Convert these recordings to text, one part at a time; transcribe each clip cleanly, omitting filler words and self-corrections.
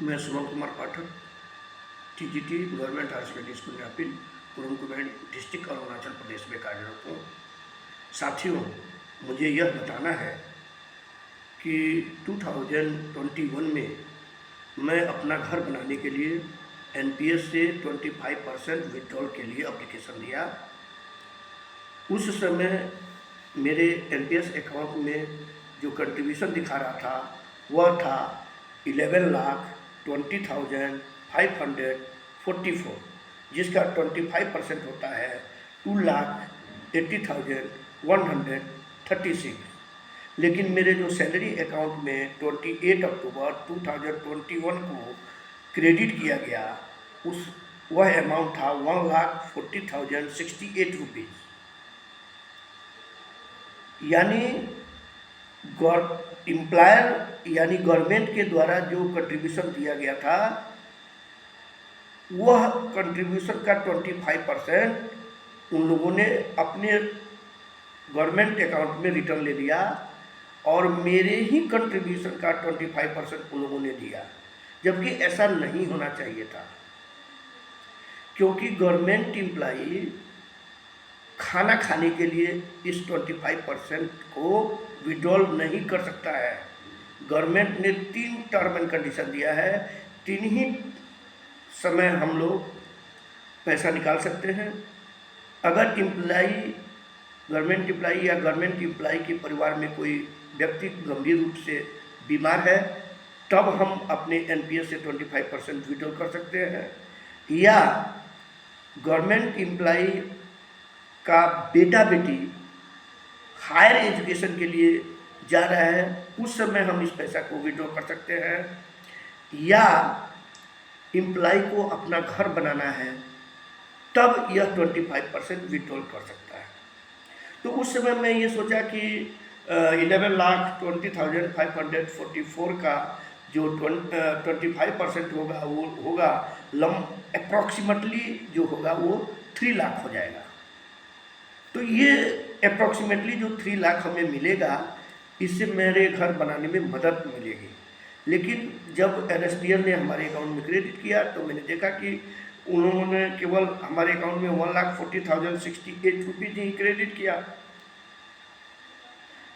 मैं Suman Kumar Pathak, TGT government higher secondary school Napil, Kurung district Arunachal Pradesh में कार्यरत हूँ। साथियों, मुझे यह बताना है कि 2021 में मैं अपना घर बनाने के लिए एनपीएस से 25% विड्रॉल के लिए एप्लीकेशन दिया। उस समय मेरे एनपीएस अकाउंट में जो कंट्रीब्यूशन दिखा रहा था वह था 11,20,544, जिसका 25% होता है 2,80,136। लेकिन मेरे जो सैलरी अकाउंट में 28 अक्टूबर 2021 को क्रेडिट किया गया वह अमाउंट था 1,40,068 रुपीज़। यानी एम्प्लॉयर यानी गवर्नमेंट के द्वारा जो कंट्रीब्यूशन दिया गया था वह कंट्रीब्यूशन का 25% उन लोगों ने अपने गवर्नमेंट अकाउंट में रिटर्न ले लिया और मेरे ही कंट्रीब्यूशन का 25% उन लोगों ने दिया, जबकि ऐसा नहीं होना चाहिए था। क्योंकि गवर्नमेंट एम्प्लॉई खाना खाने के लिए इस 25% को विड्रॉल नहीं कर सकता है। गवर्नमेंट ने 3 टर्म एंड कंडीशन दिया है, 3 ही समय हम लोग पैसा निकाल सकते हैं। अगर गवर्नमेंट एम्प्लॉई या गवर्नमेंट एम्प्लॉई के परिवार में कोई व्यक्ति गंभीर रूप से बीमार है, तब हम अपने एनपीएस से 25% विड्रॉल कर सकते हैं। या गवर्नमेंट एम्प्लॉई का बेटा बेटी हायर एजुकेशन के लिए जा रहा है, उस समय हम इस पैसा को विड्रॉ कर सकते हैं। या एम्प्लॉय को अपना घर बनाना है, तब यह 25% विड्रॉल कर सकता है। तो उस समय मैं ये सोचा कि 11,20,544 का जो 25% होगा वो होगा अप्रॉक्सीमेटली जो होगा वो 3 लाख हो जाएगा। तो ये अप्रॉक्सीमेटली जो 3 लाख हमें मिलेगा, इससे मेरे घर बनाने में मदद मिलेगी। लेकिन जब एनएसडीएल ने हमारे अकाउंट में क्रेडिट किया तो मैंने देखा कि उन्होंने केवल हमारे अकाउंट में 1,40,068 रुपीज़ ही क्रेडिट किया,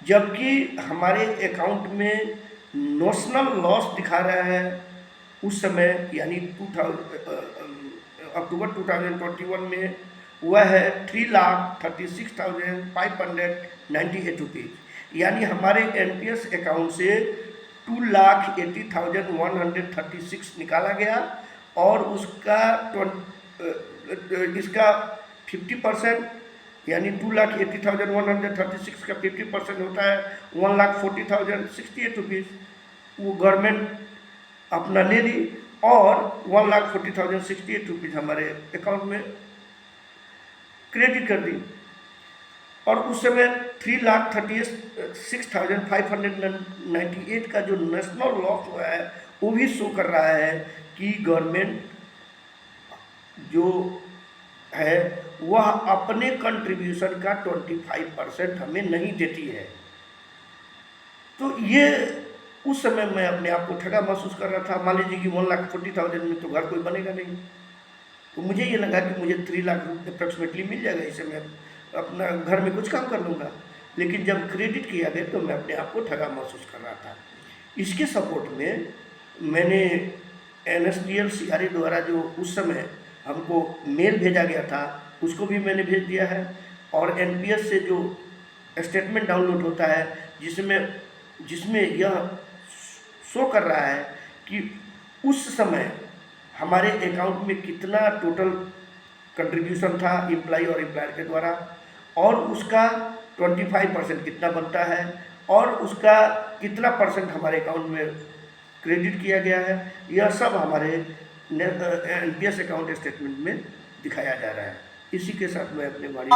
जबकि हमारे अकाउंट में नोशनल लॉस दिखा रहा है उस समय, यानी अक्टूबर 2021 में वह है 3,36,598 रुपीज़। यानी हमारे एनपीएस अकाउंट से 2,80,136 निकाला गया और इसका 50% यानी 2,80,136 का 50% होता है 1,40,068 रुपीज़। वो गवर्नमेंट अपना ले ली और 1,40,068 रुपीज़ हमारे अकाउंट में क्रेडिट कर दी। और उस समय 3,36,598 का जो नेशनल लॉस हुआ है वो भी शो कर रहा है कि गवर्नमेंट जो है वह अपने कंट्रीब्यूशन का 25% हमें नहीं देती है। तो ये उस समय मैं अपने आप को ठगा महसूस कर रहा था। मान लीजिए कि 1,40,000 में तो घर कोई बनेगा नहीं, तो मुझे ये लगा कि मुझे 3 लाख अप्रॉक्सीमेटली मिल जाएगा, इससे मैं अपना घर में कुछ काम कर लूँगा। लेकिन जब क्रेडिट किया गया तो मैं अपने आप को ठगा महसूस कर रहा था। इसके सपोर्ट में मैंने एनएसडीएल सीआरए द्वारा जो उस समय हमको मेल भेजा गया था उसको भी मैंने भेज दिया है। और एनपीएस से जो स्टेटमेंट डाउनलोड होता है जिसमें यह शो कर रहा है कि उस समय हमारे अकाउंट में कितना टोटल कंट्रीब्यूशन था एम्प्लॉय और एम्प्लॉयर के द्वारा, और उसका 25% कितना बनता है और उसका कितना परसेंट हमारे अकाउंट में क्रेडिट किया गया है। यह सब हमारे एनपीएस अकाउंट स्टेटमेंट में दिखाया जा रहा है। इसी के साथ मैं अपने वाणी